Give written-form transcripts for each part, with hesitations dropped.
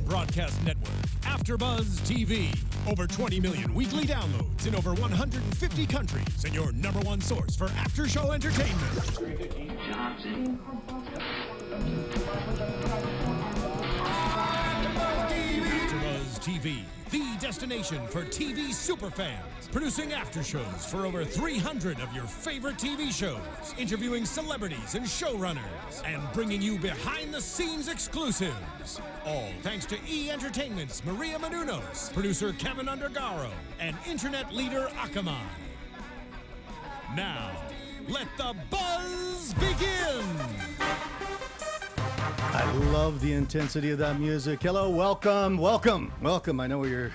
broadcast network, AFTERBUZZ TV. Over 20 million weekly downloads in over 150 countries, and your number one source for after-show entertainment. AFTERBUZZ TV, the destination for TV superfans. Producing aftershows for over 300 of your favorite TV shows, interviewing celebrities and showrunners, and bringing you behind-the-scenes exclusives. All thanks to E! Entertainment's Maria Menounos, producer Kevin Undergaro, and internet leader Akamai. Now, let the buzz begin! I love the intensity of that music. Hello, welcome. I know where you're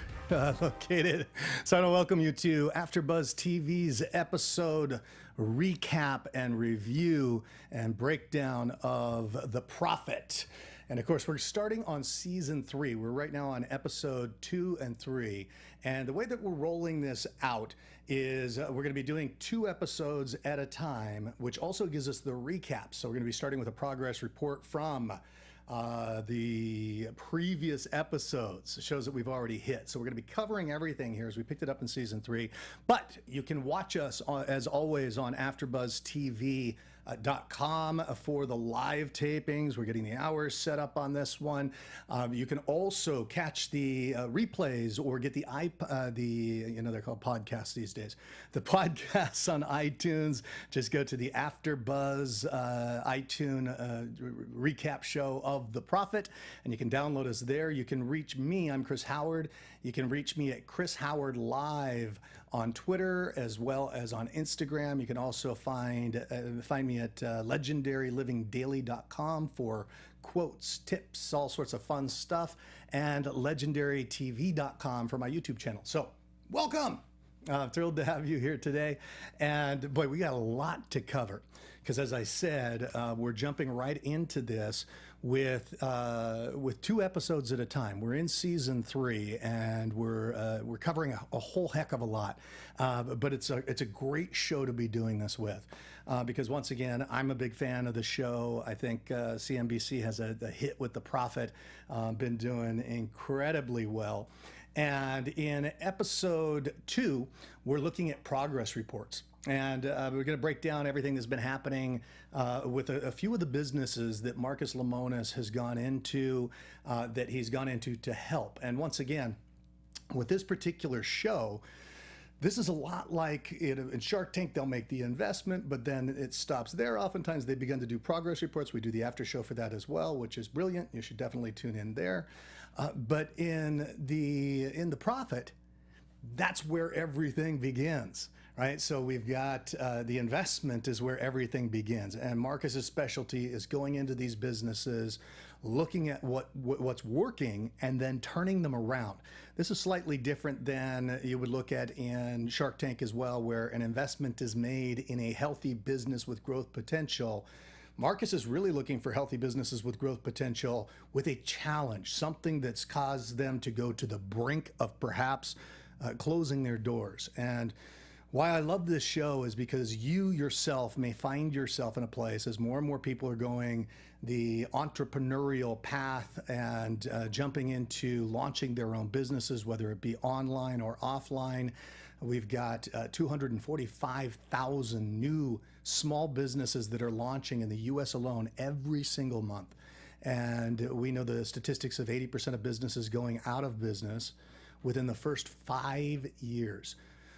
located. So I want to welcome you to AfterBuzz TV's episode recap and review and breakdown of The Profit. And of course, we're starting on season 3. We're right now on episode 2 and 3. And the way that we're rolling this out is we're going to be doing 2 episodes at a time, which also gives us the recap. So we're going to be starting with a progress report from the previous episodes, shows that we've already hit. So we're going to be covering everything here as we picked it up in season 3. But you can watch us, as always, on AfterBuzzTV.com for the live tapings. We're getting the hours set up on this one. You can also catch the replays or get the they're called podcasts these days. The podcasts on iTunes. Just go to the AfterBuzz iTunes recap show of The Profit, and you can download us there. You can reach me. I'm Chris Howard. You can reach me at Chris Howard Live on Twitter as well as on Instagram. You can also find me at legendarylivingdaily.com for quotes, tips, all sorts of fun stuff, and legendarytv.com for my YouTube channel. So welcome. Thrilled to have you here today. And boy, we got a lot to cover because, as I said, we're jumping right into this with 2 episodes at a time. We're in season 3, and we're covering a whole heck of a lot. But it's a great show to be doing this with because, once again, I'm a big fan of the show. I think CNBC has a hit with The Profit, been doing incredibly well. And in episode 2, we're looking at progress reports. And we're going to break down everything that's been happening with a few of the businesses that Marcus Lemonis has gone into, to help. And once again, with this particular show, this is a lot like in Shark Tank. They'll make the investment, but then it stops there. Oftentimes they begin to do progress reports. We do the after show for that as well, which is brilliant. You should definitely tune in there. But in the Profit, that's where everything begins, right? So we've got the investment is where everything begins, and Marcus's specialty is going into these businesses, looking at what's working, and then turning them around. This is slightly different than you would look at in Shark Tank as well, where an investment is made in a healthy business with growth potential. Marcus is really looking for healthy businesses with growth potential with a challenge, something that's caused them to go to the brink of perhaps closing their doors. And why I love this show is because you yourself may find yourself in a place as more and more people are going the entrepreneurial path and jumping into launching their own businesses, whether it be online or offline. We've got 245,000 new small businesses that are launching in the U.S. alone every single month. And we know the statistics of 80% of businesses going out of business within the first 5 years.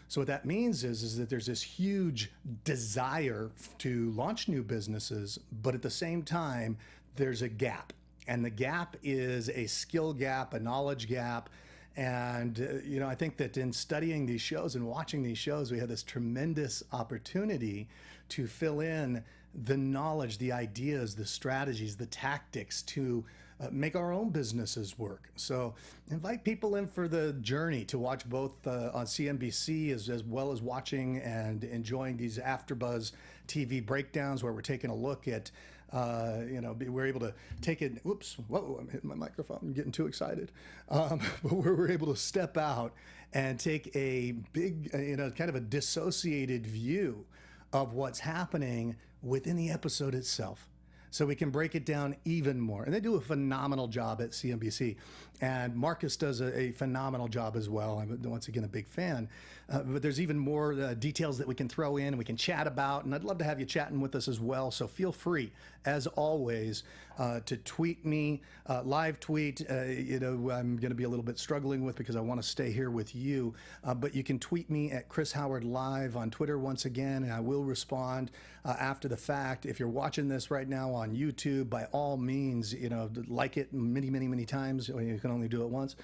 So what that means is that there's this huge desire to launch new businesses, but at the same time, there's a gap. And the gap is a skill gap, a knowledge gap. And, I think that in studying these shows and watching these shows, we have this tremendous opportunity to fill in the knowledge, the ideas, the strategies, the tactics to make our own businesses work. So invite people in for the journey to watch both on CNBC as well as watching and enjoying these AfterBuzz TV breakdowns where we're taking a look at, we're able to take it. Whoops, whoa, I'm hitting my microphone. I'm getting too excited. But where we're able to step out and take a big, kind of a dissociated view of what's happening within the episode itself. so we can break it down even more. And they do a phenomenal job at CNBC. And Marcus does a phenomenal job as well. I'm, once again, a big fan. But there's even more details that we can throw in and we can chat about. And I'd love to have you chatting with us as well. So feel free, as always, to tweet me, live tweet. You know, I'm going to be a little bit struggling with because I want to stay here with you. But you can tweet me at Chris Howard Live on Twitter once again, and I will respond after the fact. If you're watching this right now on YouTube, by all means, you know, like it many times. You can only do it once.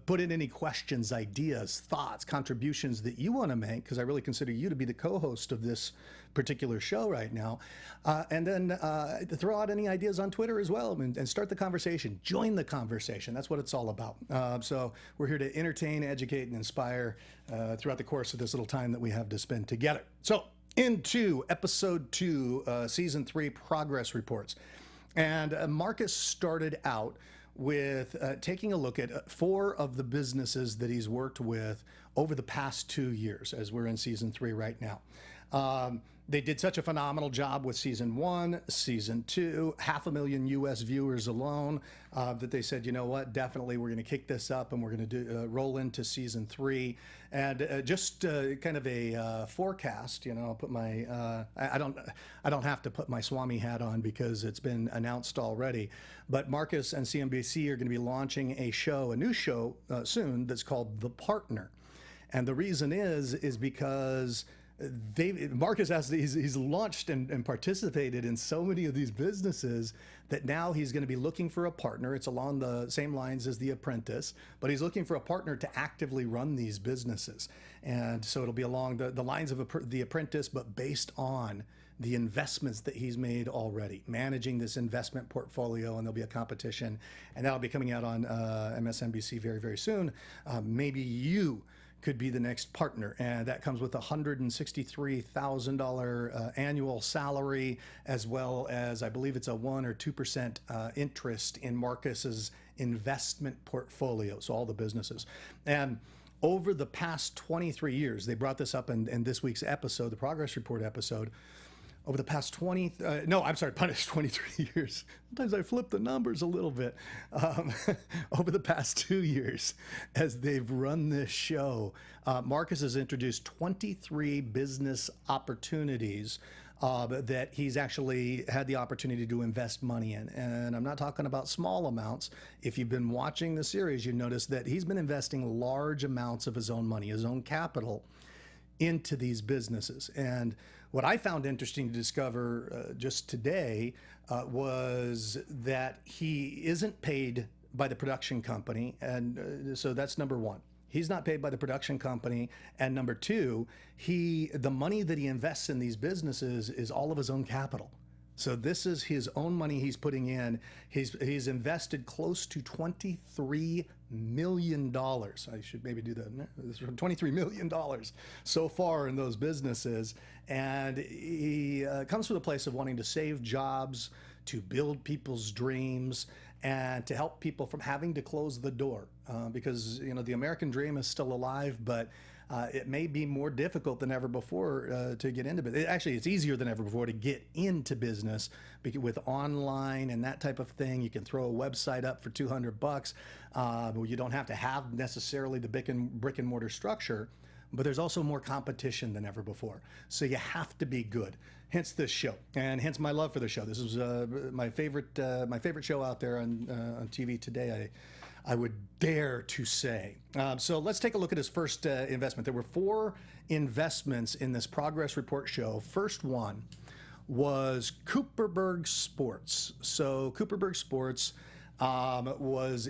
Put in any questions, ideas, thoughts, contributions that you want to make, because I really consider you to be the co-host of this particular show right now. And then throw out any ideas on Twitter as well, and start the conversation. Join the conversation. That's what it's all about. So we're here to entertain, educate, and inspire throughout the course of this little time that we have to spend together. So into episode 2, season 3 progress reports. And Marcus started out with taking a look at 4 of the businesses that he's worked with over the past 2 years, as we're in season 3 right now. They did such a phenomenal job with season 1, season 2, 500,000 US viewers alone, that they said, you know what, definitely we're going to kick this up and we're going to roll into season 3. And just kind of a forecast, you know, I'll put my, I don't have to put my Swami hat on because it's been announced already. But Marcus and CNBC are going to be launching a new show soon that's called The Partner. And the reason is because Marcus he's launched and participated in so many of these businesses that now he's going to be looking for a partner. It's along the same lines as The Apprentice, but he's looking for a partner to actively run these businesses. And so it'll be along the lines of The Apprentice, but based on the investments that he's made already, managing this investment portfolio, and there'll be a competition, and that'll be coming out on MSNBC very soon. Maybe you could be the next partner, and that comes with a $163,000 annual salary, as well as I believe it's a 1 or 2% interest in Marcus's investment portfolio. So all the businesses. And over the past 23 years, they brought this up in this week's episode, the progress report episode. Over the past 23 years. Sometimes I flip the numbers a little bit. Over the past 2 years, as they've run this show, Marcus has introduced 23 business opportunities that he's actually had the opportunity to invest money in. And I'm not talking about small amounts. If you've been watching the series, you notice that he's been investing large amounts of his own money, his own capital, into these businesses. And what I found interesting to discover just today was that he isn't paid by the production company. And so that's number one. He's not paid by the production company. And number two, the money that he invests in these businesses is all of his own capital. So this is his own money he's putting in. He's invested close to $23 million. I should maybe do that. $23 million so far in those businesses. And he comes from a place of wanting to save jobs, to build people's dreams, and to help people from having to close the door. Because, you know, the American dream is still alive, but it may be more difficult than ever before to get into business. Actually, it's easier than ever before to get into business with online and that type of thing. You can throw a website up for $200. You don't have to have necessarily the brick and mortar structure, but there's also more competition than ever before. So you have to be good. Hence this show, and hence my love for the show. This is my favorite show out there on TV today. I would dare to say. So let's take a look at his first investment. There were 4 investments in this progress report show. First one was Berg Sports. So Berg Sports was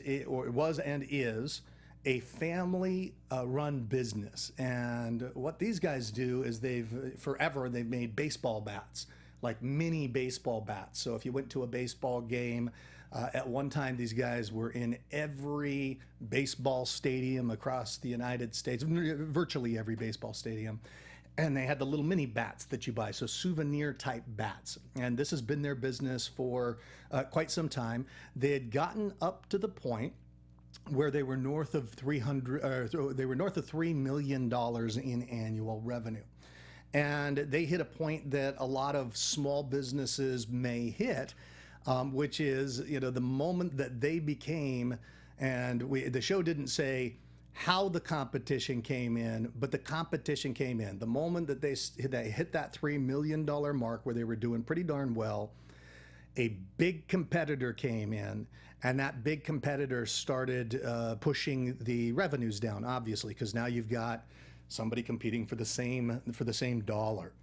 and is a family run business. And what these guys do is they've made baseball bats, like mini baseball bats. So if you went to a baseball game, at one time, these guys were in every baseball stadium across the United States, virtually every baseball stadium. And they had the little mini bats that you buy, so souvenir type bats. And this has been their business for quite some time. They had gotten up to the point where they were north of $3 million in annual revenue. And they hit a point that a lot of small businesses may hit, which is, the moment that they became, and the show didn't say how the competition came in, but the competition came in. The moment that they hit that $3 million mark where they were doing pretty darn well, a big competitor came in, and that big competitor started pushing the revenues down, obviously, because now you've got somebody competing for the same dollar.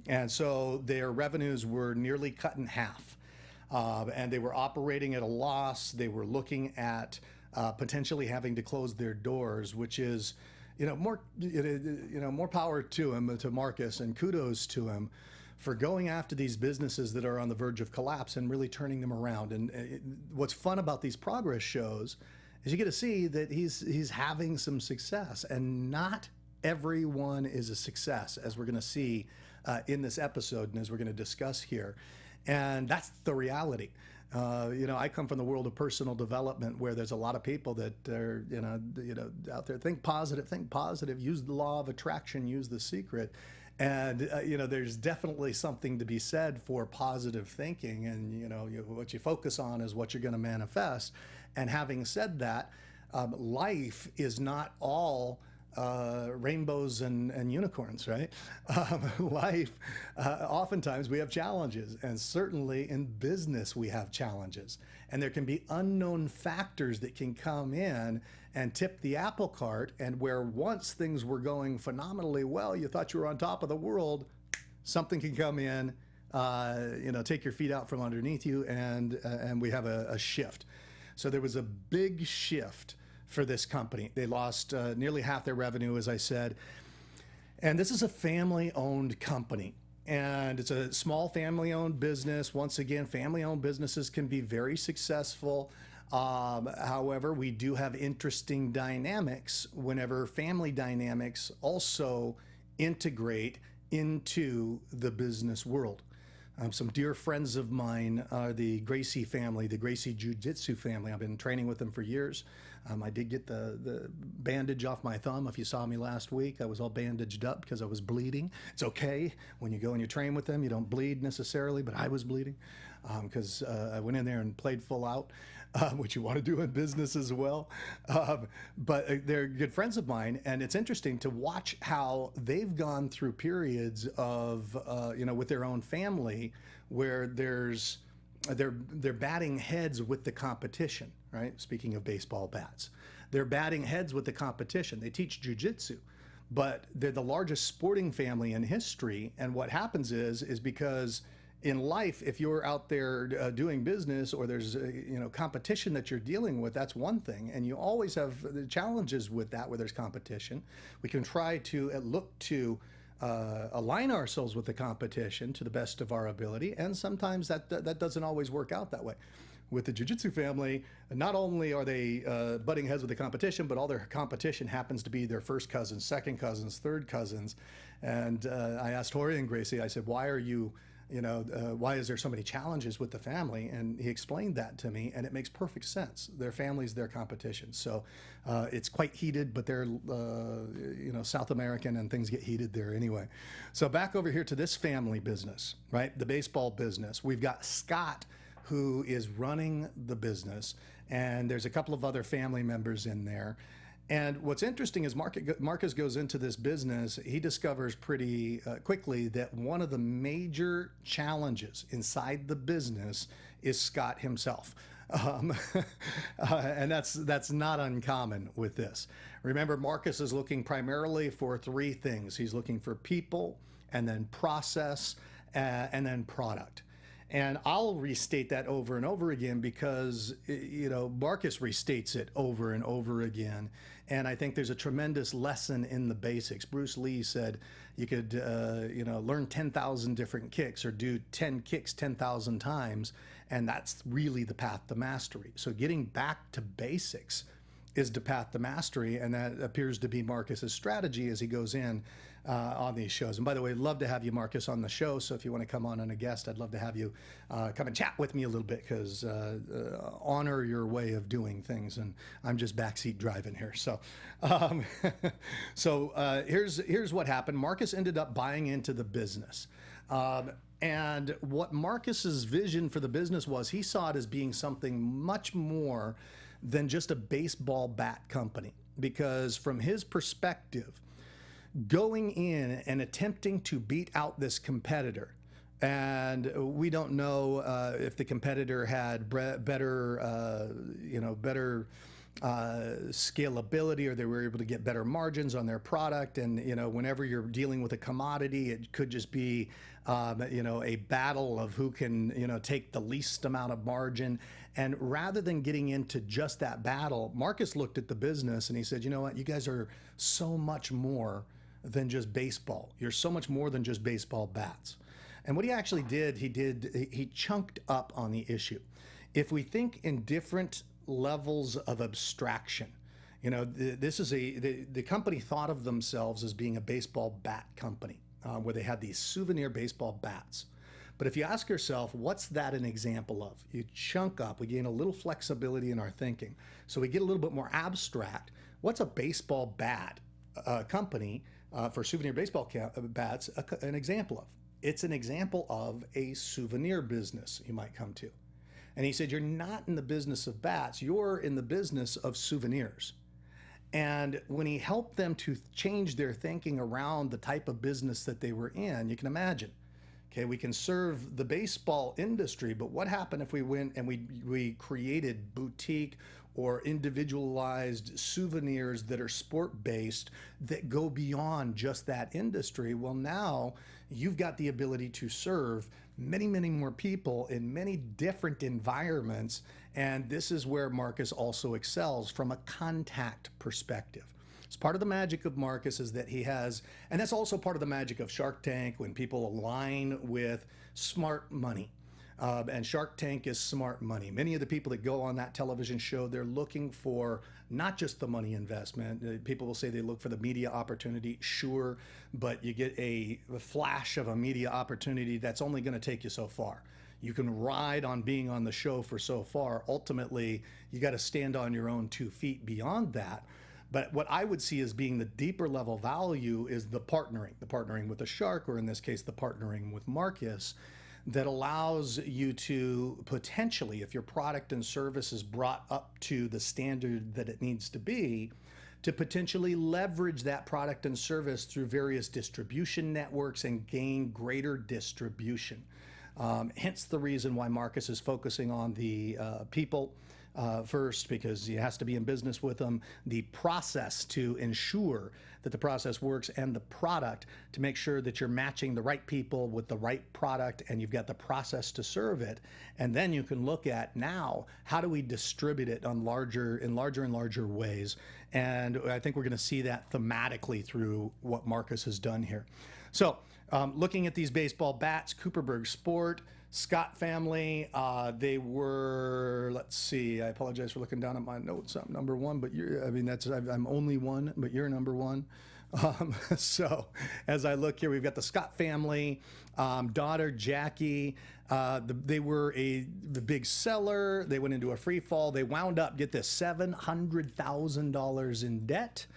And so their revenues were nearly cut in half. And they were operating at a loss. They were looking at potentially having to close their doors, which is, more power to him, to Marcus, and kudos to him for going after these businesses that are on the verge of collapse and really turning them around. And what's fun about these progress shows is you get to see that he's having some success, and not everyone is a success, as we're going to see in this episode and as we're going to discuss here. And that's the reality. I come from the world of personal development, where there's a lot of people that are, out there, think positive, use the law of attraction, use the secret. And, there's definitely something to be said for positive thinking. And, what you focus on is what you're going to manifest. And having said that, life is not all rainbows and unicorns, right? Life, oftentimes we have challenges, and certainly in business we have challenges. And there can be unknown factors that can come in and tip the apple cart, and where once things were going phenomenally well, you thought you were on top of the world, something can come in, take your feet out from underneath you, and we have a shift. So there was a big shift for this company. They lost nearly half their revenue, as I said. And this is a family-owned company. And it's a small family-owned business. Once again, family-owned businesses can be very successful. However, we do have interesting dynamics whenever family dynamics also integrate into the business world. Some dear friends of mine are the Gracie family, the Gracie Jiu-Jitsu family. I've been training with them for years. I did get the bandage off my thumb. If you saw me last week, I was all bandaged up because I was bleeding. It's okay. When you go and you train with them, you don't bleed necessarily, but I was bleeding because I went in there and played full out, which you want to do in business as well. But they're good friends of mine, and it's interesting to watch how they've gone through periods of, with their own family where they're batting heads with the competition, right? Speaking of baseball bats, they're batting heads with the competition. They teach jiu-jitsu, but they're the largest sporting family in history. And what happens is because in life, if you're out there doing business, or there's competition that you're dealing with, that's one thing. And you always have challenges with that, where there's competition. We can try to look to align ourselves with the competition to the best of our ability, and sometimes that doesn't always work out that way. With the jiu-jitsu family, not only are they butting heads with the competition, but all their competition happens to be their first cousins, second cousins, third cousins. And I asked Jorge and Gracie, I said, why is there so many challenges with the family? And he explained that to me, and it makes perfect sense. Their family's their competition. So it's quite heated, but they're, South American, and things get heated there anyway. So back over here to this family business, right? The baseball business. We've got Scott, who is running the business, and there's a couple of other family members in there. And what's interesting is Marcus goes into this business. He discovers pretty quickly that one of the major challenges inside the business is Scott himself. And that's not uncommon with this. Remember, Marcus is looking primarily for three things. He's looking for people, and then process, and then product. And I'll restate that over and over again because, Marcus restates it over and over again. And I think there's a tremendous lesson in the basics. Bruce Lee said you could, learn 10,000 different kicks, or do 10 kicks 10,000 times. And that's really the path to mastery. So getting back to basics is the path to mastery. And that appears to be Marcus's strategy as he goes in on these shows. And by the way, love to have you, Marcus, on the show. So if you want to come on a guest, I'd love to have you come and chat with me a little bit, because honor your way of doing things. And I'm just backseat driving here. So, here's what happened. Marcus ended up buying into the business. And what Marcus's vision for the business was, he saw it as being something much more than just a baseball bat company. Because from his perspective, going in and attempting to beat out this competitor, and we don't know if the competitor had better scalability, or they were able to get better margins on their product. And whenever you're dealing with a commodity, it could just be a battle of who can take the least amount of margin. And rather than getting into just that battle, Marcus looked at the business and he said, you know what, you guys are so much more than just baseball. You're so much more than just baseball bats. And what he actually did, he chunked up on the issue. If we think in different levels of abstraction, the company thought of themselves as being a baseball bat company, where they had these souvenir baseball bats. But if you ask yourself, what's that an example of? You chunk up, we gain a little flexibility in our thinking. So we get a little bit more abstract. What's a baseball bat company for souvenir baseball bats an example of? It's an example of a souvenir business you might come to. And he said, you're not in the business of bats, you're in the business of souvenirs. And when he helped them to change their thinking around the type of business that they were in, you can imagine, okay, we can serve the baseball industry, but what happened if we went and we created boutique or individualized souvenirs that are sport-based that go beyond just that industry? Well, now you've got the ability to serve many, many more people in many different environments. And this is where Marcus also excels from a contact perspective. It's part of the magic of Marcus is that he has, and that's also part of the magic of Shark Tank, when people align with smart money. And Shark Tank is smart money. Many of the people that go on that television show, they're looking for not just the money investment. People will say they look for the media opportunity, sure, but you get a flash of a media opportunity that's only going to take you so far. You can ride on being on the show for so far. Ultimately, you got to stand on your own 2 feet beyond that. But what I would see as being the deeper level value is the partnering with a shark, or in this case, the partnering with Marcus, that allows you to potentially, if your product and service is brought up to the standard that it needs to be, to potentially leverage that product and service through various distribution networks and gain greater distribution. Hence the reason why Marcus is focusing on the people first, because he has to be in business with them, the process to ensure that the process works, and the product to make sure that you're matching the right people with the right product, and you've got the process to serve it. And then you can look at, now, how do we distribute it in larger and larger ways? And I think we're going to see that thematically through what Marcus has done here. So looking at these baseball bats, Berg Sport, Scott family, they were, let's see, I apologize for looking down at my notes. I'm number one, but I'm only one, but you're number one. So as I look here, we've got the Scott family, daughter Jackie. They were the big seller. They went into a free fall. They wound up, get this, $700,000 in debt.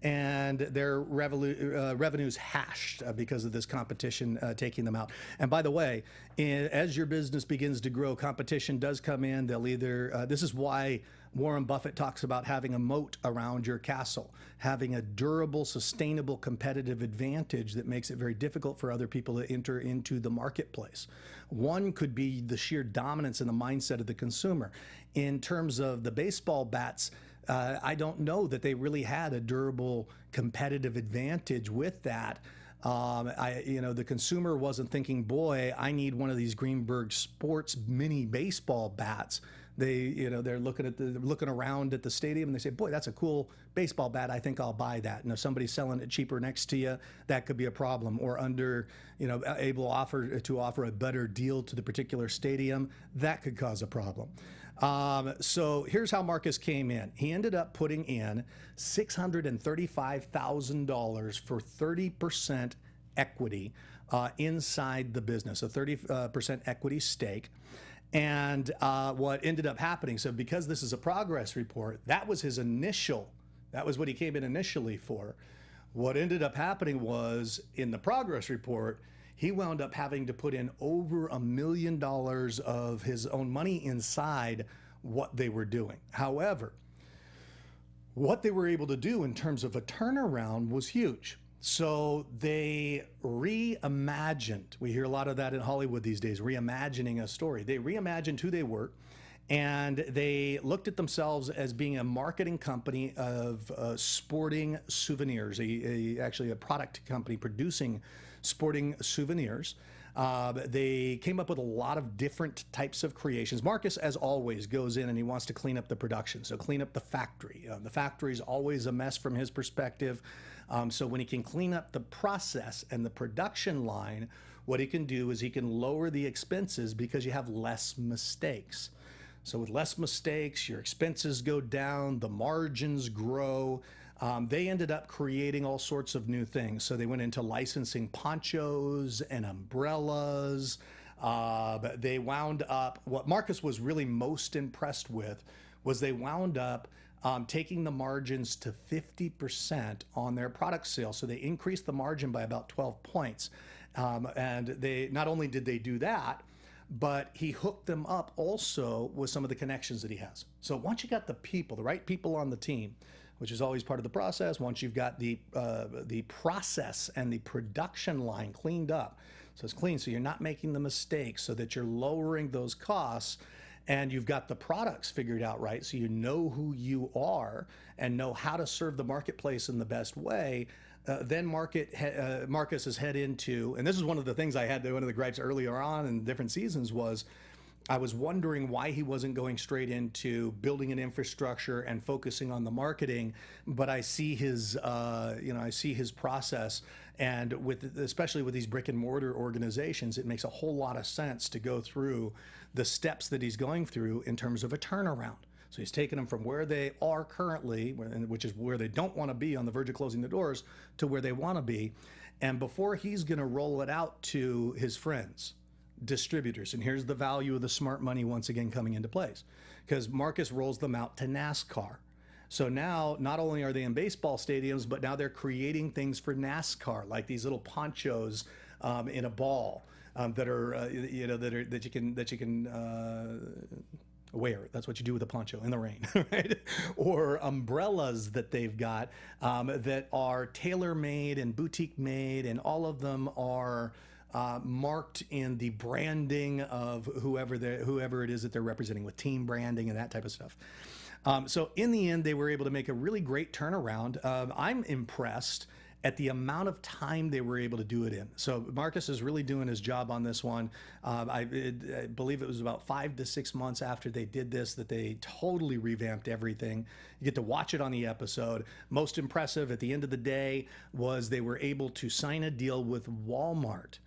And their revenues hashed because of this competition taking them out. And by the way, as your business begins to grow, competition does come in. They'll either, this is why Warren Buffett talks about having a moat around your castle, having a durable, sustainable competitive advantage that makes it very difficult for other people to enter into the marketplace. One could be the sheer dominance in the mindset of the consumer. In terms of the baseball bats, I don't know that they really had a durable competitive advantage with that. The consumer wasn't thinking, boy, I need one of these Berg Sports mini baseball bats. They're looking around at the stadium and they say, boy, that's a cool baseball bat. I think I'll buy that. And if somebody's selling it cheaper next to you, that could be a problem. Or able to offer a better deal to the particular stadium, that could cause a problem. So here's how Marcus came in. He ended up putting in $635,000 for 30% equity inside the business, a 30% equity stake. And what ended up happening, so because this is a progress report, that was what he came in initially for. What ended up happening was, in the progress report, he wound up having to put in over $1 million of his own money inside what they were doing. However, what they were able to do in terms of a turnaround was huge. So they reimagined. We hear a lot of that in Hollywood these days, reimagining a story. They reimagined who they were, and they looked at themselves as being a marketing company of sporting souvenirs, actually a product company producing sporting souvenirs. They came up with a lot of different types of creations. Marcus, as always, goes in and he wants to clean up the production, so clean up the factory. The factory is always a mess from his perspective. So when he can clean up the process and the production line, what he can do is he can lower the expenses because you have less mistakes. So with less mistakes, your expenses go down, the margins grow. They ended up creating all sorts of new things. So they went into licensing ponchos and umbrellas. They wound up, what Marcus was really most impressed with was they wound up taking the margins to 50% on their product sales. So they increased the margin by about 12 points. And they not only did they do that, but he hooked them up also with some of the connections that he has. So once you got the right people on the team, which is always part of the process, once you've got the process and the production line cleaned up, so it's clean, so you're not making the mistakes, so that you're lowering those costs, and you've got the products figured out right, so you know who you are and know how to serve the marketplace in the best way, then Marcus is head into, and this is one of the things I had, one of the gripes earlier on in different seasons was, I was wondering why he wasn't going straight into building an infrastructure and focusing on the marketing, but I see his, I see his process, and especially with these brick and mortar organizations, it makes a whole lot of sense to go through the steps that he's going through in terms of a turnaround. So he's taken them from where they are currently, which is where they don't want to be, on the verge of closing the doors, to where they want to be, and before he's going to roll it out to his friends, distributors. And here's the value of the smart money once again coming into place, because Marcus rolls them out to NASCAR. So now not only are they in baseball stadiums, but now they're creating things for NASCAR, like these little ponchos in a ball that you can wear. That's what you do with a poncho in the rain, right? Or umbrellas that they've got that are tailor-made and boutique-made, and all of them are marked in the branding of whoever it is that they're representing, with team branding and that type of stuff. So in the end, they were able to make a really great turnaround. I'm impressed at the amount of time they were able to do it in. So Marcus is really doing his job on this one. I believe it was about 5 to 6 months after they did this that they totally revamped everything. You get to watch it on the episode. Most impressive at the end of the day was they were able to sign a deal with Walmart.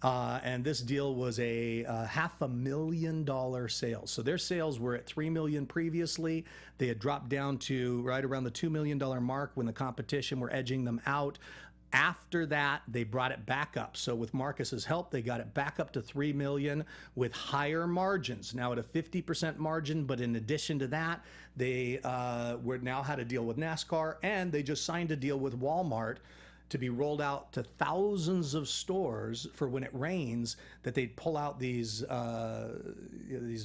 And this deal was a $500,000 sales. So their sales were at $3 million previously. They had dropped down to right around the $2 million mark when the competition were edging them out. After that, they brought it back up. So with Marcus's help, they got it back up to $3 million with higher margins. Now at a 50% margin, but in addition to that, they now had a deal with NASCAR, and they just signed a deal with Walmart to be rolled out to thousands of stores for when it rains, that they'd pull out these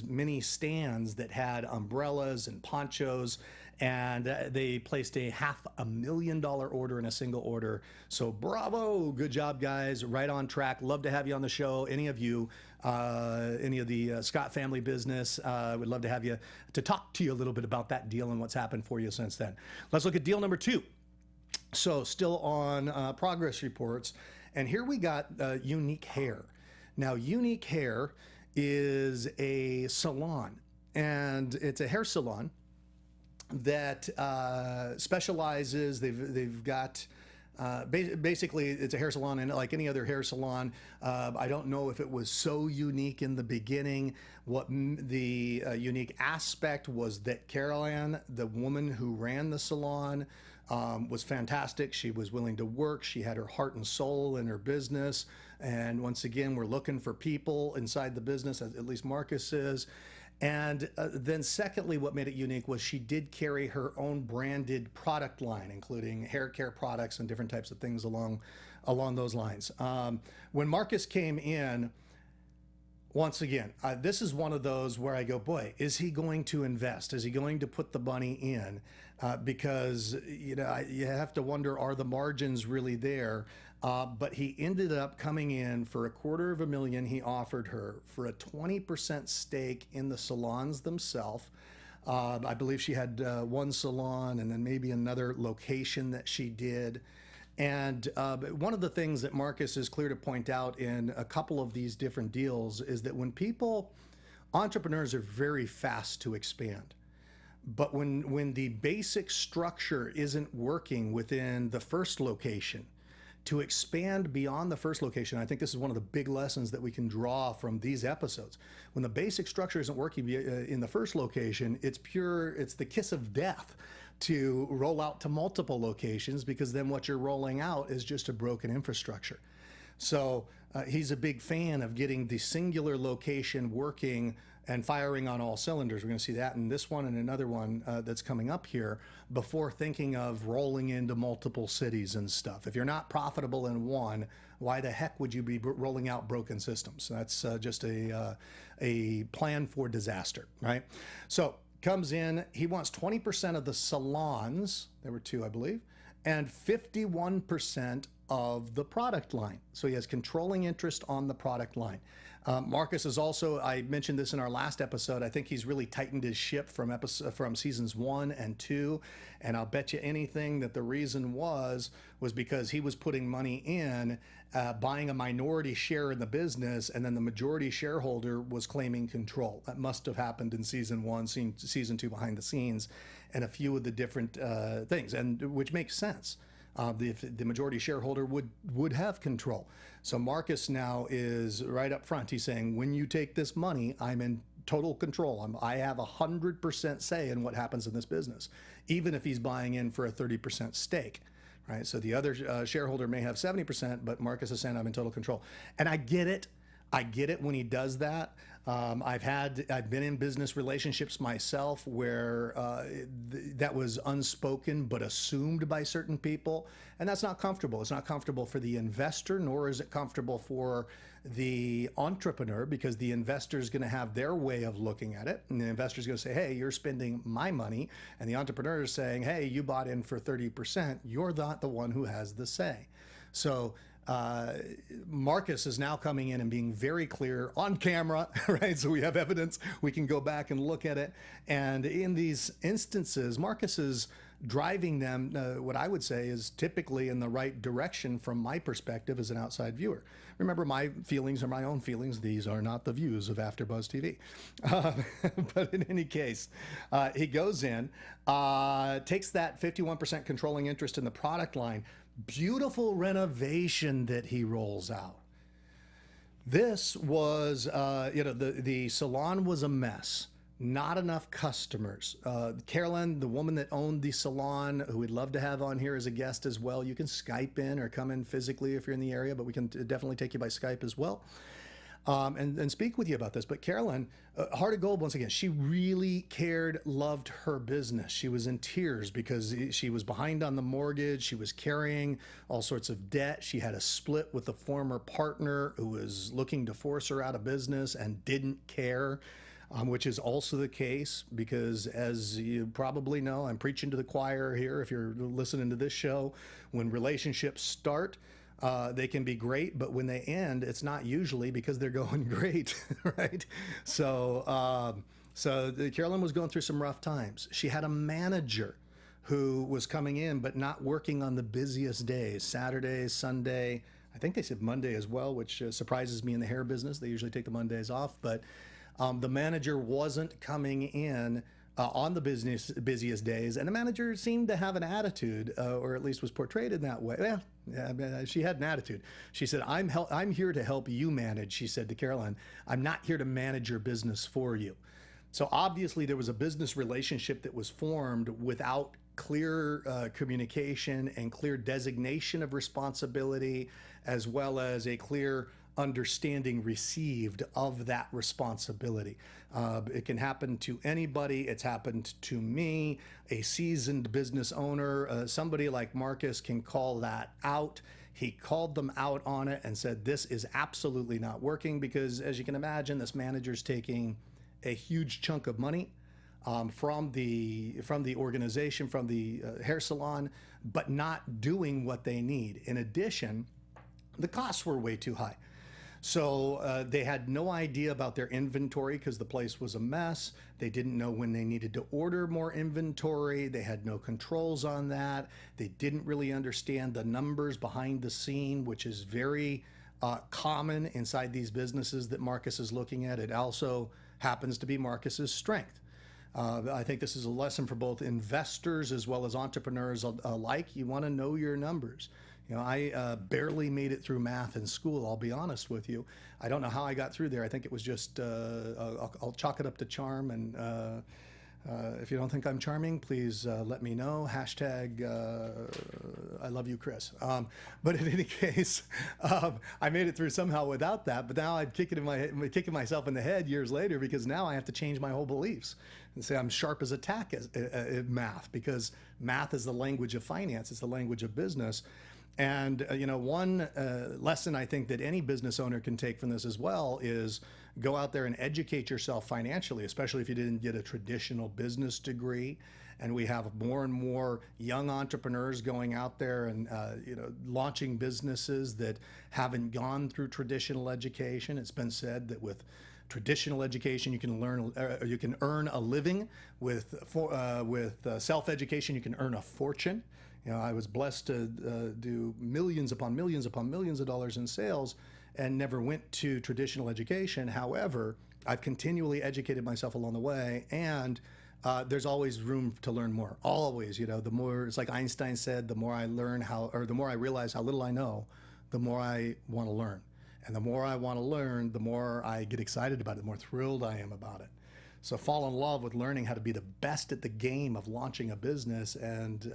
mini stands that had umbrellas and ponchos, and they placed a $500,000 order in a single order. So bravo, good job guys, right on track. Love to have you on the show. Any of you, any of the Scott family business, would love to have you to talk to you a little bit about that deal and what's happened for you since then. Let's look at deal number 2. So still on progress reports, and here we got Unique Hair. Now, Unique Hair is a salon, and it's a hair salon that specializes. They've got basically it's a hair salon, and like any other hair salon, I don't know if it was so unique in the beginning. What the unique aspect was that Carol Ann, the woman who ran the salon, was fantastic. She was willing to work. She had her heart and soul in her business. And once again, we're looking for people inside the business, at least Marcus is. And then secondly, what made it unique was she did carry her own branded product line, including hair care products and different types of things along those lines. When Marcus came in, once again, this is one of those where I go, boy, is he going to invest? Is he going to put the money in? Because you have to wonder, are the margins really there? But he ended up coming in for $250,000. He offered her for a 20% stake in the salons themselves. I believe she had one salon and then maybe another location that she did. And one of the things that Marcus is clear to point out in a couple of these different deals is that when entrepreneurs are very fast to expand. But when the basic structure isn't working within the first location, to expand beyond the first location, I think this is one of the big lessons that we can draw from these episodes. When the basic structure isn't working in the first location, it's the kiss of death to roll out to multiple locations, because then what you're rolling out is just a broken infrastructure. So he's a big fan of getting the singular location working and firing on all cylinders. We're going to see that in this one and another one that's coming up here before thinking of rolling into multiple cities and stuff. If you're not profitable in one, why the heck would you be rolling out broken systems? That's just a plan for disaster, right? So comes in, he wants 20% of the salons, there were two, I believe, and 51% of the product line. So he has controlling interest on the product line. Marcus is also, I mentioned this in our last episode, I think he's really tightened his ship from seasons 1 and 2, and I'll bet you anything that the reason was because he was putting money in, buying a minority share in the business, and then the majority shareholder was claiming control. That must have happened in season 1, season 2 behind the scenes, and a few of the different things, and which makes sense. The majority shareholder would have control. So Marcus now is right up front. He's saying, when you take this money, I'm in total control. I have 100% say in what happens in this business, even if he's buying in for a 30% stake. Right? So the other shareholder may have 70%, but Marcus is saying, I'm in total control. And I get it. I get it when he does that. I've been in business relationships myself where that was unspoken but assumed by certain people, and that's not comfortable. It's not comfortable for the investor, nor is it comfortable for the entrepreneur, because the investor is going to have their way of looking at it, and the investor is going to say, hey, you're spending my money, and the entrepreneur is saying, hey, you bought in for 30%, you're not the one who has the say. So Marcus is now coming in and being very clear on camera, right? So we have evidence, we can go back and look at it. And in these instances, Marcus is driving them, what I would say is typically in the right direction from my perspective as an outside viewer. Remember, my feelings are my own feelings. These are not the views of AfterBuzz TV. But in any case, he goes in, takes that 51% controlling interest in the product line. Beautiful renovation that he rolls out. This was, the salon was a mess. Not enough customers. Carolyn, the woman that owned the salon, who we'd love to have on here as a guest as well. You can Skype in or come in physically if you're in the area, but we can definitely take you by Skype as well. And speak with you about this. But Carolyn, heart of gold, once again, she really cared, loved her business. She was in tears because she was behind on the mortgage. She was carrying all sorts of debt. She had a split with a former partner who was looking to force her out of business and didn't care, which is also the case because, as you probably know, I'm preaching to the choir here if you're listening to this show. When relationships start, they can be great, but when they end, it's not usually because they're going great, right? So Carolyn was going through some rough times. She had a manager who was coming in, but not working on the busiest days, Saturday, Sunday. I think they said Monday as well, which surprises me in the hair business. They usually take the Mondays off, but The manager wasn't coming in on the busiest days, and the manager seemed to have an attitude, or at least was portrayed in that way. Well, yeah, she had an attitude. She said, I'm here to help you manage, she said to Caroline. I'm not here to manage your business for you. So obviously there was a business relationship that was formed without clear communication and clear designation of responsibility, as well as a clear understanding received of that responsibility. It can happen to anybody. It's happened to me, a seasoned business owner. Somebody like Marcus can call that out. He called them out on it and said, this is absolutely not working, because as you can imagine, this manager's taking a huge chunk of money from the organization, from the hair salon, but not doing what they need. In addition, the costs were way too high. So they had no idea about their inventory because the place was a mess. They didn't know when they needed to order more inventory. They had no controls on that. They didn't really understand the numbers behind the scene, which is very common inside these businesses that Marcus is looking at. It also happens to be Marcus's strength. I think this is a lesson for both investors as well as entrepreneurs alike. You want to know your numbers. You know, I barely made it through math in school, I'll be honest with you. I don't know how I got through there. I think it was just, I'll chalk it up to charm. And if you don't think I'm charming, please let me know. Hashtag, I love you, Chris. But in any case, I made it through somehow without that. But now I'm kicking myself in the head years later, because now I have to change my whole beliefs and say I'm sharp as a tack at math, because math is the language of finance. It's the language of business. And, you know, one lesson I think that any business owner can take from this as well is go out there and educate yourself financially, especially if you didn't get a traditional business degree. And we have more and more young entrepreneurs going out there and, you know, launching businesses that haven't gone through traditional education. It's been said that with traditional education, you can earn a living. With self-education, you can earn a fortune. You know, I was blessed to do millions upon millions upon millions of dollars in sales and never went to traditional education. However, I've continually educated myself along the way, and there's always room to learn more. Always, you know, the more, it's like Einstein said, the more I learn the more I realize how little I know, the more I want to learn. And the more I want to learn, the more I get excited about it, the more thrilled I am about it. So fall in love with learning how to be the best at the game of launching a business, and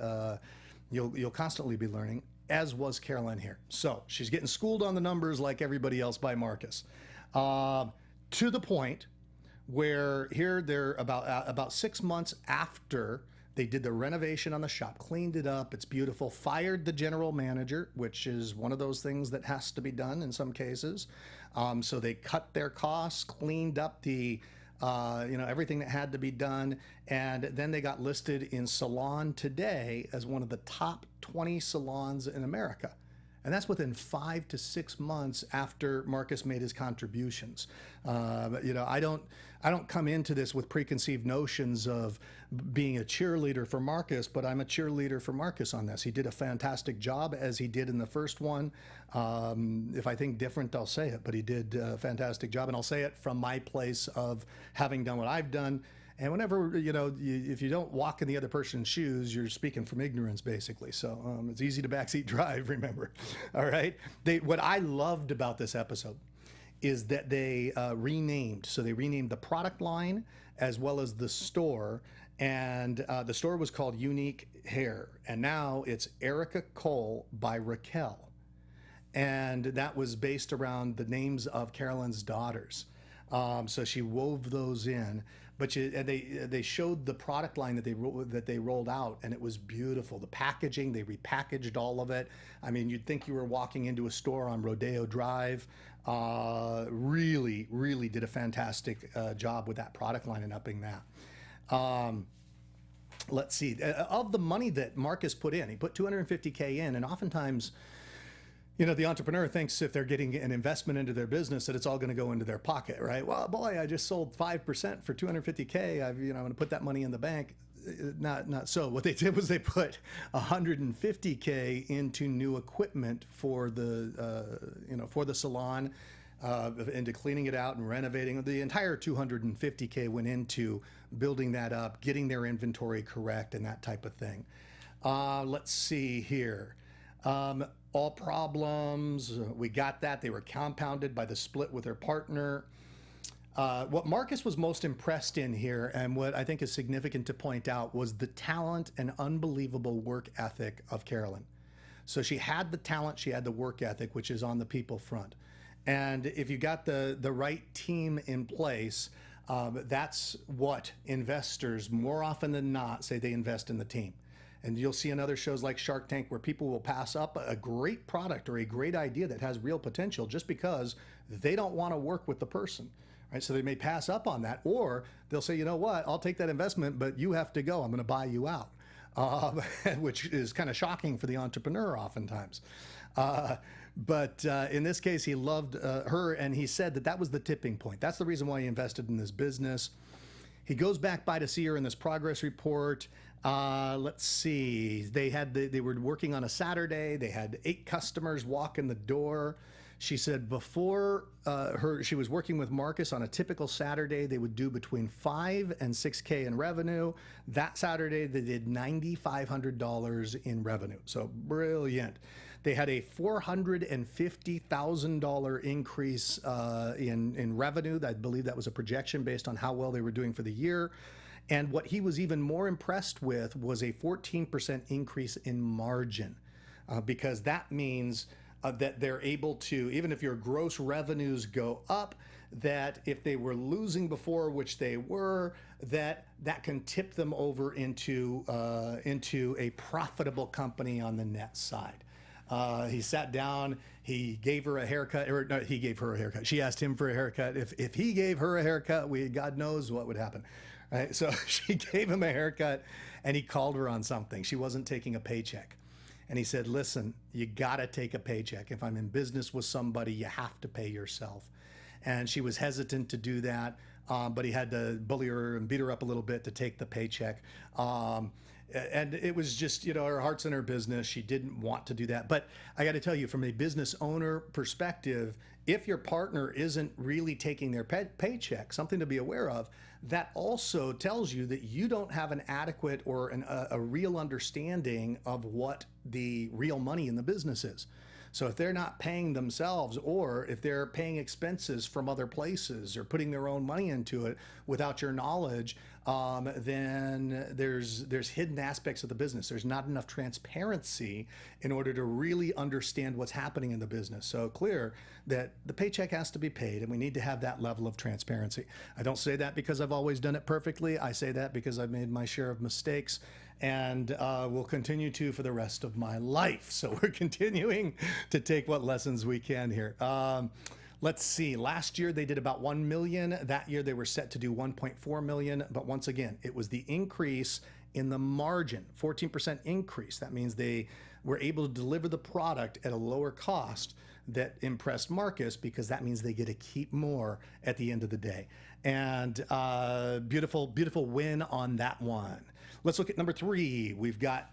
you'll constantly be learning, as was Caroline here. So she's getting schooled on the numbers like everybody else by Marcus, to the point where here they're about 6 months after they did the renovation on the shop, cleaned it up, it's beautiful, fired the general manager, which is one of those things that has to be done in some cases. So they cut their costs, cleaned up the you know, everything that had to be done, and then they got listed in Salon Today as one of the top 20 salons in America. And that's within 5 to 6 months after Marcus made his contributions. You know, I don't come into this with preconceived notions of being a cheerleader for Marcus, but I'm a cheerleader for Marcus on this. He did a fantastic job, as he did in the first one. If I think different, I'll say it, but he did a fantastic job, and I'll say it from my place of having done what I've done. And whenever, you know, if you don't walk in the other person's shoes, you're speaking from ignorance, basically. So it's easy to backseat drive, remember. All right. What I loved about this episode is that they renamed. So they renamed the product line as well as the store. And the store was called Unique Hair. And now it's Erica Cole by Raquel. And that was based around the names of Carolyn's daughters. So she wove those in. But they showed the product line that they rolled out, and it was beautiful. The packaging, they repackaged all of it. I mean, you'd think you were walking into a store on Rodeo Drive. Really, really did a fantastic job with that product line and upping that. Let's see. Of the money that Marcus put in, he put $250K in, and oftentimes, you know, the entrepreneur thinks if they're getting an investment into their business that it's all going to go into their pocket, right? Well, boy, I just sold 5% for $250K. I'm going to put that money in the bank. Not so. What they did was they put $150K into new equipment for the, for the salon. into cleaning it out and renovating. The entire $250K went into building that up, getting their inventory correct, and that type of thing. Let's see here. All problems, we got that. They were compounded by the split with their partner. What Marcus was most impressed in here, and what I think is significant to point out, was the talent and unbelievable work ethic of Carolyn. So she had the talent, she had the work ethic, which is on the people front. And if you got the right team in place, that's what investors more often than not say they invest in the team. And you'll see in other shows like Shark Tank where people will pass up a great product or a great idea that has real potential just because they don't want to work with the person. Right? So they may pass up on that, or they'll say, you know what, I'll take that investment, but you have to go. I'm going to buy you out, which is kind of shocking for the entrepreneur oftentimes. But in this case, he loved her, and he said that that was the tipping point. That's the reason why he invested in this business. He goes back by to see her in this progress report. Let's see. They were working on a Saturday. They had 8 customers walk in the door. She said before she was working with Marcus on a typical Saturday, they would do between $5,000 and $6,000 in revenue. That Saturday, they did $9,500 in revenue. So brilliant. They had a $450,000 increase in revenue. I believe that was a projection based on how well they were doing for the year. And what he was even more impressed with was a 14% increase in margin, because that means that they're able to, even if your gross revenues go up, that if they were losing before, which they were, that can tip them over into a profitable company on the net side. He sat down, he gave her a haircut, or no, he gave her a haircut. She asked him for a haircut. If he gave her a haircut, God knows what would happen. Right? So she gave him a haircut, and he called her on something. She wasn't taking a paycheck. And he said, listen, you got to take a paycheck. If I'm in business with somebody, you have to pay yourself. And she was hesitant to do that, but he had to bully her and beat her up a little bit to take the paycheck. And it was just, her heart's in her business. She didn't want to do that. But I got to tell you, from a business owner perspective, if your partner isn't really taking their paycheck, something to be aware of, that also tells you that you don't have an adequate or a real understanding of what the real money in the business is. So if they're not paying themselves, or if they're paying expenses from other places or putting their own money into it without your knowledge, then there's hidden aspects of the business. There's not enough transparency in order to really understand what's happening in the business. So clear that the paycheck has to be paid, and we need to have that level of transparency. I don't say that because I've always done it perfectly. I say that because I've made my share of mistakes, and will continue to for the rest of my life. So we're continuing to take what lessons we can here. Let's see, last year they did about 1 million. That year they were set to do 1.4 million. But once again, it was the increase in the margin, 14% increase. That means they were able to deliver the product at a lower cost that impressed Marcus, because that means they get to keep more at the end of the day. And beautiful, beautiful win on that one. Let's look at number 3. We've got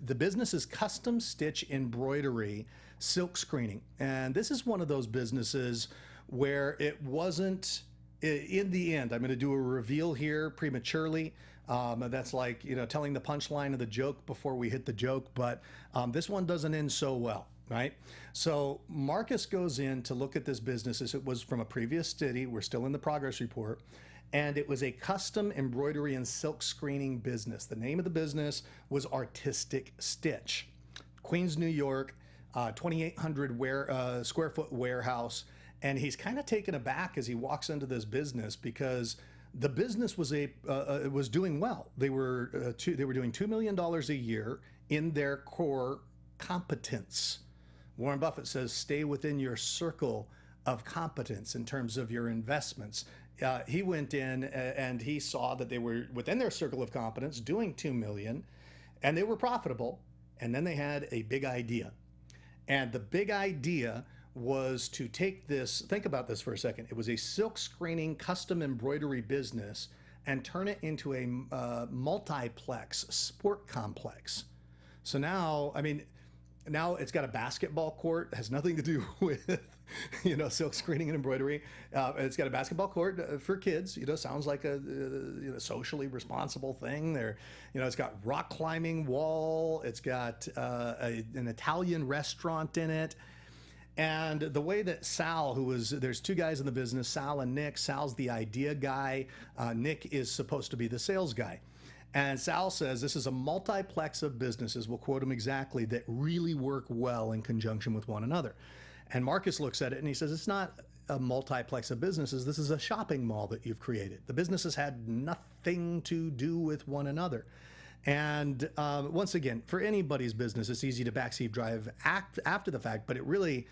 the business is custom stitch embroidery silk screening. And this is one of those businesses where it wasn't, in the end, I'm going to do a reveal here prematurely. That's like, telling the punchline of the joke before we hit the joke, but this one doesn't end so well, right? So Marcus goes in to look at this business as it was from a previous study. We're still in the progress report. And it was a custom embroidery and silk screening business. The name of the business was Artistic Stitch. Queens, New York, 2,800 square foot warehouse. And he's kind of taken aback as he walks into this business, because the business was doing well. They were doing $2 million a year in their core competence. Warren Buffett says, stay within your circle of competence in terms of your investments. He went in and he saw that they were within their circle of competence doing $2 million, and they were profitable. And then they had a big idea. And the big idea was to take this, think about this for a second. It was a silk screening custom embroidery business and turn it into a multiplex sport complex. So now, now it's got a basketball court. It has nothing to do with silk screening and embroidery. It's got a basketball court for kids. Sounds like a socially responsible thing. It's got rock climbing wall. It's got an Italian restaurant in it. And the way that Sal, there's two guys in the business, Sal and Nick. Sal's the idea guy. Nick is supposed to be the sales guy. And Sal says this is a multiplex of businesses, we'll quote him exactly, that really work well in conjunction with one another. And Marcus looks at it and he says, it's not a multiplex of businesses. This is a shopping mall that you've created. The businesses had nothing to do with one another. And once again, for anybody's business, it's easy to backseat drive after the fact, but it really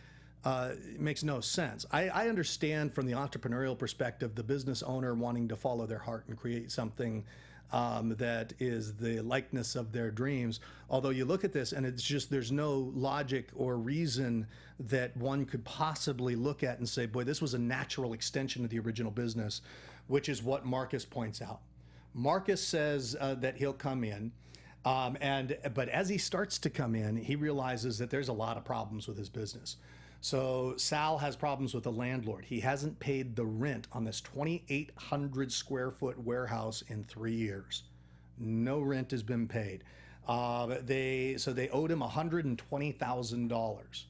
makes no sense. I understand from the entrepreneurial perspective, the business owner wanting to follow their heart and create something that is the likeness of their dreams. Although you look at this and it's just, there's no logic or reason that one could possibly look at and say, boy, this was a natural extension of the original business, which is what Marcus points out. Marcus says that he'll come in, but as he starts to come in, he realizes that there's a lot of problems with his business. So Sal has problems with the landlord. He hasn't paid the rent on this 2,800 square foot warehouse in 3 years. No rent has been paid. They owed him $120,000.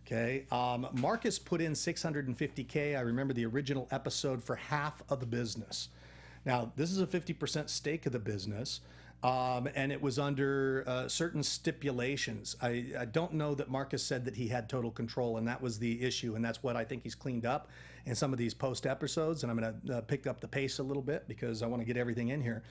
Okay. Marcus put in $650K. I remember the original episode for half of the business. Now, this is a 50% stake of the business. And it was under certain stipulations. I don't know that Marcus said that he had total control, and that was the issue, and that's what I think he's cleaned up in some of these post episodes, and I'm going to pick up the pace a little bit because I want to get everything in here.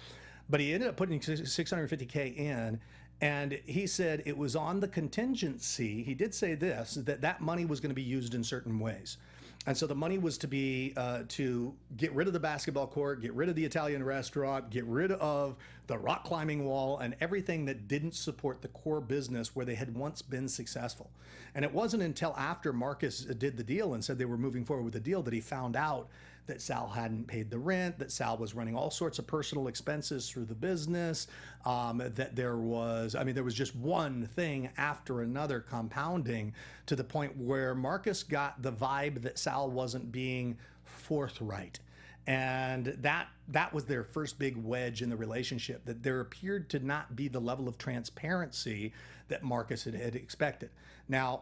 But he ended up putting $650K in, and he said it was on the contingency. He did say this, that money was going to be used in certain ways. And so the money was to be to get rid of the basketball court, get rid of the Italian restaurant, get rid of the rock climbing wall, and everything that didn't support the core business where they had once been successful. And it wasn't until after Marcus did the deal and said they were moving forward with the deal that he found out that Sal hadn't paid the rent, that Sal was running all sorts of personal expenses through the business, that there was just one thing after another compounding to the point where Marcus got the vibe that Sal wasn't being forthright. And that was their first big wedge in the relationship, that there appeared to not be the level of transparency that Marcus had expected. Now,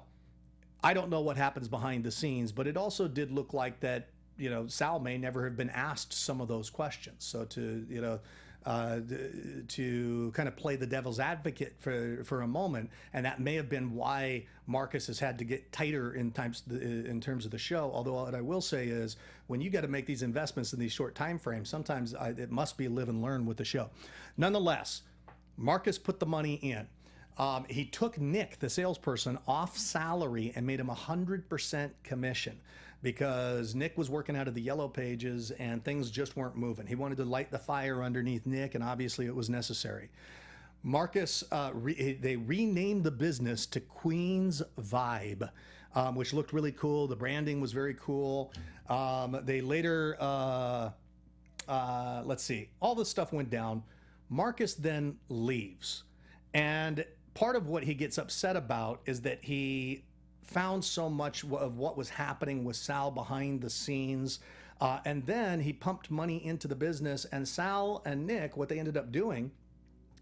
I don't know what happens behind the scenes, but it also did look like that, Sal may never have been asked some of those questions. So to kind of play the devil's advocate for a moment, and that may have been why Marcus has had to get tighter in terms of the show. Although what I will say is, when you got to make these investments in these short time frames, sometimes it must be live and learn with the show. Nonetheless, Marcus put the money in. He took Nick, the salesperson, off salary and made him 100% commission, because Nick was working out of the yellow pages and things just weren't moving. He wanted to light the fire underneath Nick, and obviously it was necessary. Marcus, they renamed the business to Queen's Vibe, which looked really cool. The branding was very cool. They later, let's see, all this stuff went down. Marcus then leaves. And part of what he gets upset about is that he found so much of what was happening with Sal behind the scenes. And then he pumped money into the business, and Sal and Nick, what they ended up doing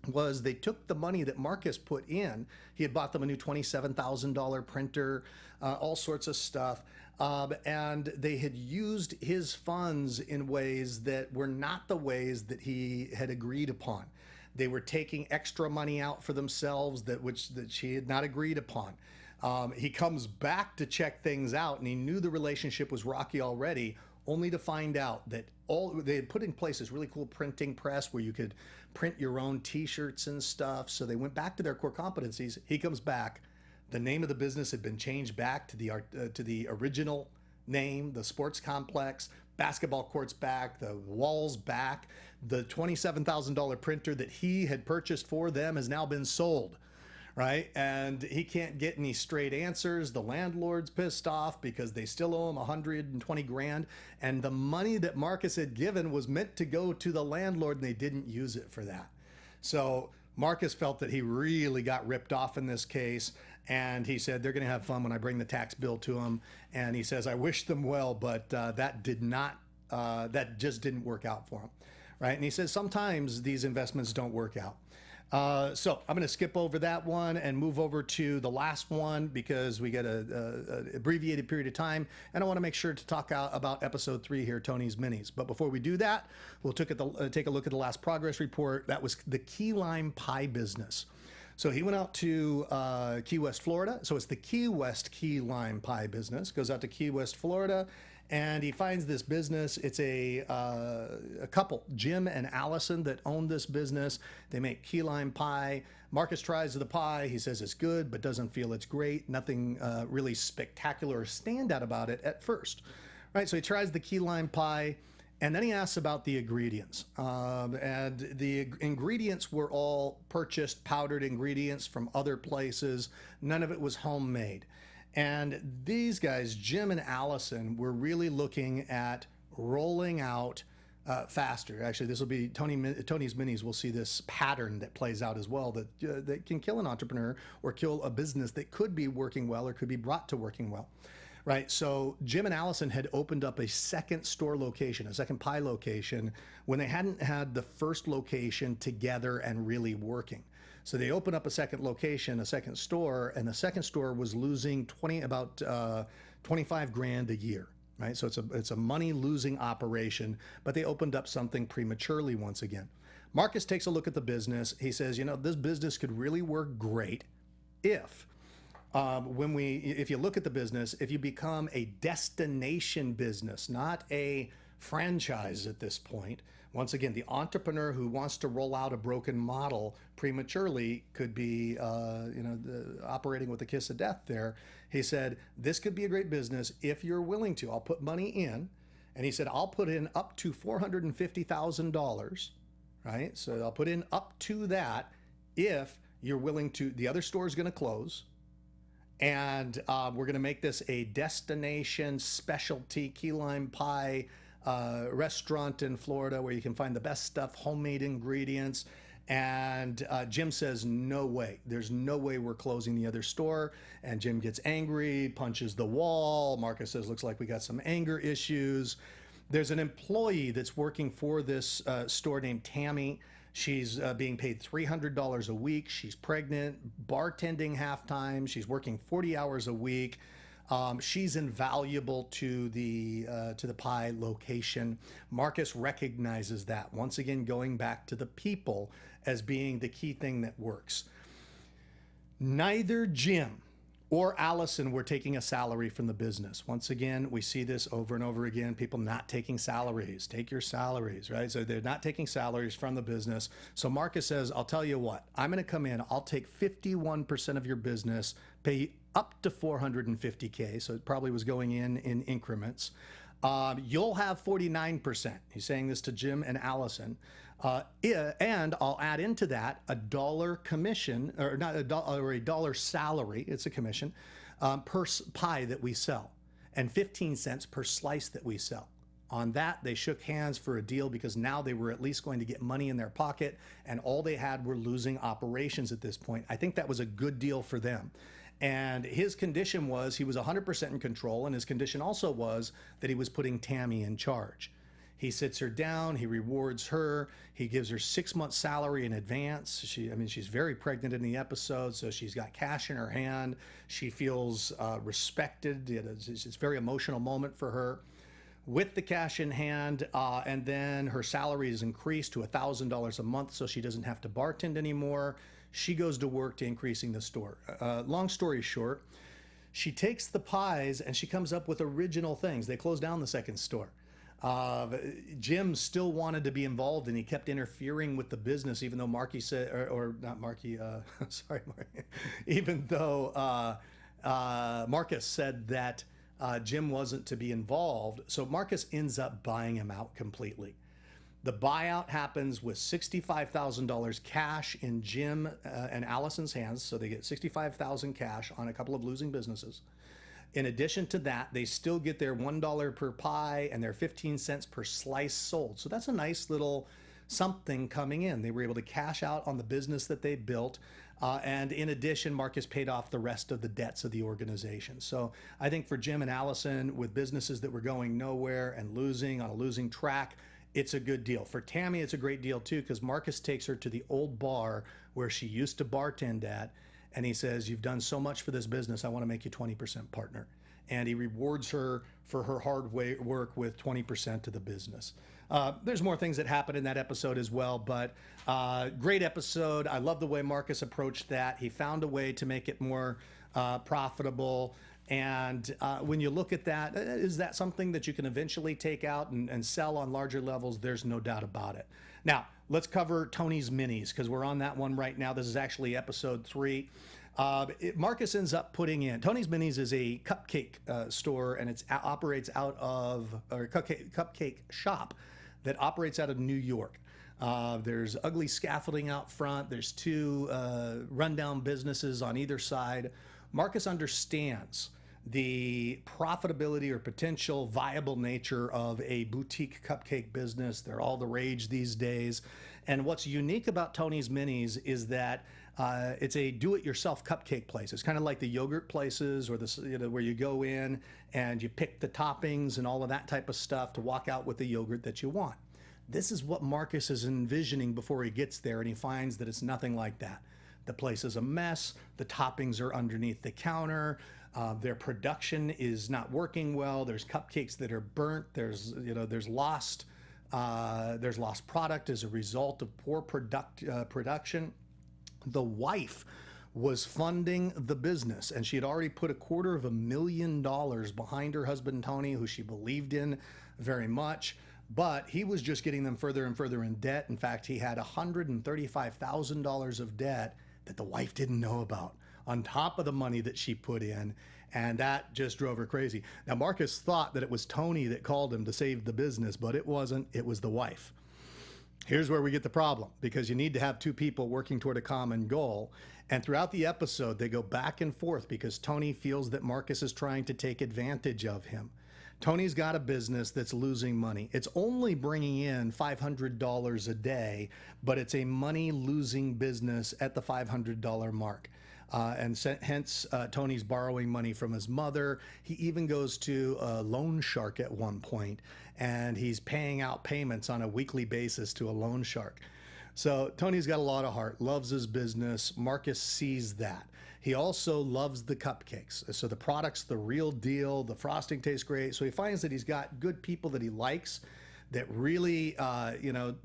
was they took the money that Marcus put in. He had bought them a new $27,000 printer, all sorts of stuff. And they had used his funds in ways that were not the ways that he had agreed upon. They were taking extra money out for themselves that she had not agreed upon. He comes back to check things out, and he knew the relationship was rocky already, only to find out that they had put in place this really cool printing press where you could print your own t-shirts and stuff. So they went back to their core competencies. He comes back. The name of the business had been changed back to the original name, the sports complex. Basketball courts back, the walls back. The $27,000 printer that he had purchased for them has now been sold, right? And he can't get any straight answers. The landlord's pissed off because they still owe him $120,000, and the money that Marcus had given was meant to go to the landlord, and they didn't use it for that. So Marcus felt that he really got ripped off in this case, And he said they're going to have fun when I bring the tax bill to them. And he says, I wish them well, but that just didn't work out for him. Right. And he says sometimes these investments don't work out. So I'm going to skip over that one and move over to the last one because we get a abbreviated period of time, and I want to make sure to talk about episode 3 here, Tony's Minis. But before we do that, we'll take a look at the last progress report. That was the key lime pie business. So he went out to Key West, Florida. So it's the Key West key lime pie business. Goes out to Key West, Florida, and he finds this business. It's a couple, Jim and Allison, that own this business. They make key lime pie. Marcus tries the pie. He says it's good, but doesn't feel it's great. Nothing really spectacular or standout about it at first. Right, so he tries the key lime pie, and then he asks about the ingredients. And the ingredients were all purchased, powdered ingredients from other places. None of it was homemade. And these guys, Jim and Allison, were really looking at rolling out faster. Actually, this will be Tony's Minis. We'll see this pattern that plays out as well that can kill an entrepreneur or kill a business that could be working well or could be brought to working well. Right. So Jim and Allison had opened up a second store location, a second pie location, when they hadn't had the first location together and really working. So they opened up a second location, a second store, and the second store was losing about 25 grand a year. Right. So it's a money losing operation, but they opened up something prematurely once again. Marcus takes a look at the business. He says, this business could really work great if you look at the business, if you become a destination business, not a franchise at this point. Once again, the entrepreneur who wants to roll out a broken model prematurely could be, operating with a kiss of death there. He said, this could be a great business if you're willing to. I'll put money in. And he said, I'll put in up to $450,000, right? So I'll put in up to that if you're willing to. The other store is going to close. And we're going to make this a destination specialty key lime pie restaurant in Florida where you can find the best stuff, homemade ingredients. And Jim says, no way. There's no way we're closing the other store. And Jim gets angry, punches the wall. Marcus says, looks like we got some anger issues. There's an employee that's working for this store named Tammy. She's being paid $300 a week. She's pregnant, bartending half-time. She's working 40 hours a week. She's invaluable to the pie location. Marcus recognizes that. Once again, going back to the people as being the key thing that works. Neither Jim or Allison were taking a salary from the business. Once again, we see this over and over again, people not taking salaries. Take your salaries, right? So they're not taking salaries from the business. So Marcus says, I'll tell you what, I'm going to come in, I'll take 51% of your business, pay up to $450K. So it probably was going in increments. You'll have 49%. He's saying this to Jim and Allison. And I'll add into that $1 commission, or not $1 salary, it's a commission, per pie that we sell, and 15 cents per slice that we sell. On that, they shook hands for a deal because now they were at least going to get money in their pocket, and all they had were losing operations at this point. I think that was a good deal for them. And his condition was he was 100% in control, and his condition also was that he was putting Tammy in charge. He sits her down, he rewards her, he gives her 6 months salary in advance. She's very pregnant in the episode, so she's got cash in her hand. She feels respected. It's a very emotional moment for her. With the cash in hand, and then her salary is increased to $1,000 a month, so she doesn't have to bartend anymore. She goes to work to increasing the store. Long story short, she takes the pies and she comes up with original things. They close down the second store. Jim still wanted to be involved, and he kept interfering with the business, even though Marky said, or not Marky, sorry, Marky, even though Marcus said that Jim wasn't to be involved. So Marcus ends up buying him out completely. The buyout happens with $65,000 cash in Jim and Allison's hands. So they get $65,000 cash on a couple of losing businesses. In addition to that, they still get their $1 per pie and their 15 cents per slice sold. So that's a nice little something coming in. They were able to cash out on the business that they built. And in addition, Marcus paid off the rest of the debts of the organization. So I think for Jim and Allison, with businesses that were going nowhere and losing on a losing track, it's a good deal. For Tammy, it's a great deal too, because Marcus takes her to the old bar where she used to bartend at, and he says, "You've done so much for this business, I want to make you 20% partner." And he rewards her for her hard work with 20% of the business. There's more things that happen in that episode as well, but great episode. I love the way Marcus approached that. He found a way to make it more profitable. And when you look at that, is that something that you can eventually take out and sell on larger levels? There's no doubt about it. Now, let's cover Tony's Minis, because we're on that one right now. This is actually episode 3. Marcus ends up putting in, Tony's Minis is a cupcake store, and it operates out of, or cupcake shop that operates out of New York. There's ugly scaffolding out front. There's 2 rundown businesses on either side. Marcus understands the profitability or potential viable nature of a boutique cupcake business. They're all the rage these days. And what's unique about Tony's Minis is that it's a do-it-yourself cupcake place. It's kind of like the yogurt places, or the, where you go in and you pick the toppings and all of that type of stuff to walk out with the yogurt that you want. This is what Marcus is envisioning before he gets there, and he finds that it's nothing like that. The place is a mess. The toppings are underneath the counter. Their production is not working well. There's cupcakes that are burnt. There's lost product as a result of poor production. The wife was funding the business, and she had already put $250,000 behind her husband Tony, who she believed in very much. But he was just getting them further and further in debt. In fact, he had $135,000 of debt that the wife didn't know about, on top of the money that she put in, and that just drove her crazy. Now, Marcus thought that it was Tony that called him to save the business, but it wasn't. It was the wife. Here's where we get the problem, because you need to have 2 people working toward a common goal. And throughout the episode, they go back and forth because Tony feels that Marcus is trying to take advantage of him. Tony's got a business that's losing money. It's only bringing in $500 a day, but it's a money-losing business at the $500 mark. And hence, Tony's borrowing money from his mother. He even goes to a loan shark at one point, and he's paying out payments on a weekly basis to a loan shark. So Tony's got a lot of heart, loves his business. Marcus sees that. He also loves the cupcakes. So the product's the real deal. The frosting tastes great. So he finds that he's got good people that he likes, that really,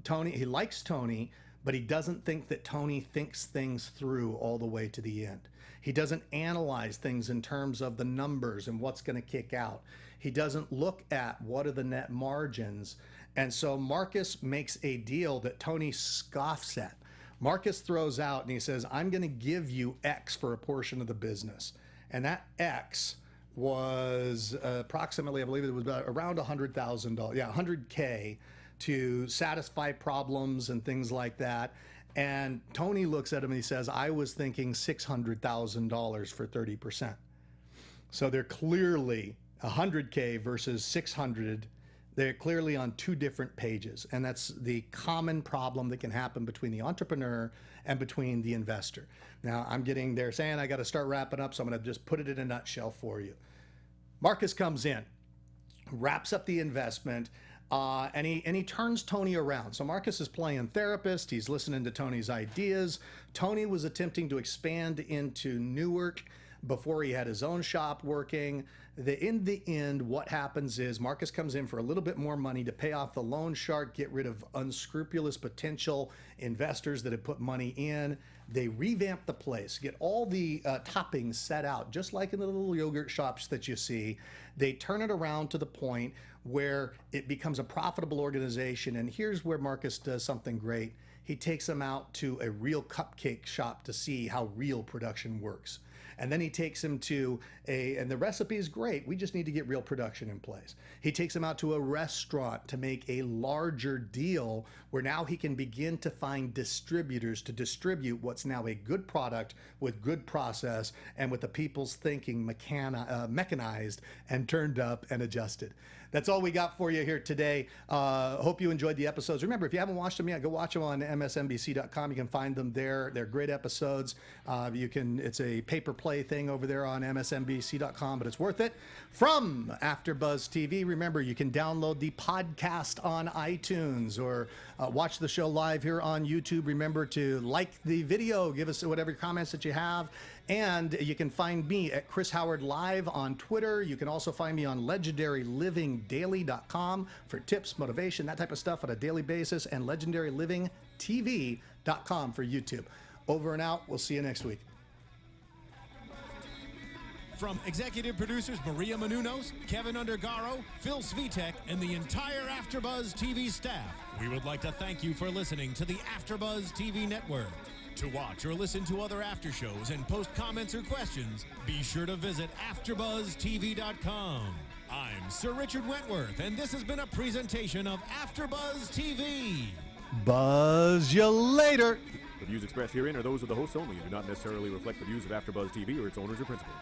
Tony, he likes Tony, but he doesn't think that Tony thinks things through all the way to the end. He doesn't analyze things in terms of the numbers and what's going to kick out. He doesn't look at what are the net margins. And so Marcus makes a deal that Tony scoffs at. Marcus throws out and he says, "I'm going to give you X for a portion of the business." And that X was approximately, I believe it was around $100,000. Yeah, $100K to satisfy problems and things like that. And Tony looks at him and he says, "I was thinking $600,000 for 30%. So they're clearly 100K versus 600. They're clearly on 2 different pages. And that's the common problem that can happen between the entrepreneur and between the investor. Now, I'm getting there saying I got to start wrapping up, so I'm going to just put it in a nutshell for you. Marcus comes in, wraps up the investment, and he turns Tony around. So Marcus is playing therapist. He's listening to Tony's ideas. Tony was attempting to expand into Newark before he had his own shop working. In the end, what happens is Marcus comes in for a little bit more money to pay off the loan shark, get rid of unscrupulous potential investors that had put money in. They revamp the place, get all the toppings set out, just like in the little yogurt shops that you see. They turn it around to the point where it becomes a profitable organization. And here's where Marcus does something great. He takes them out to a real cupcake shop to see how real production works. And then he takes him to and the recipe is great, we just need to get real production in place. He takes him out to a restaurant to make a larger deal where now he can begin to find distributors to distribute what's now a good product with good process and with the people's thinking mechanized and turned up and adjusted. that's all we got for you here today. Hope you enjoyed the episodes. Remember, if you haven't watched them yet, go watch them on msnbc.com. You can find them there. They're great episodes. It's a pay-per-play thing over there on msnbc.com, but it's worth it. From AfterBuzz TV, remember, you can download the podcast on iTunes or watch the show live here on YouTube. Remember to like the video, give us whatever comments that you have, and you can find me at Chris Howard Live on Twitter. You can also find me on legendarylivingdaily.com for tips, motivation, that type of stuff on a daily basis, and legendarylivingtv.com for YouTube. Over and out. We'll see you next week. From executive producers Maria Menounos, Kevin Undergaro, Phil Svitek, and the entire AfterBuzz TV staff, we would like to thank you for listening to the AfterBuzz TV network. To watch or listen to other after shows and post comments or questions, be sure to visit AfterBuzzTV.com. I'm Sir Richard Wentworth, and this has been a presentation of AfterBuzz TV. Buzz you later. The views expressed herein are those of the hosts only and do not necessarily reflect the views of AfterBuzz TV or its owners or principals.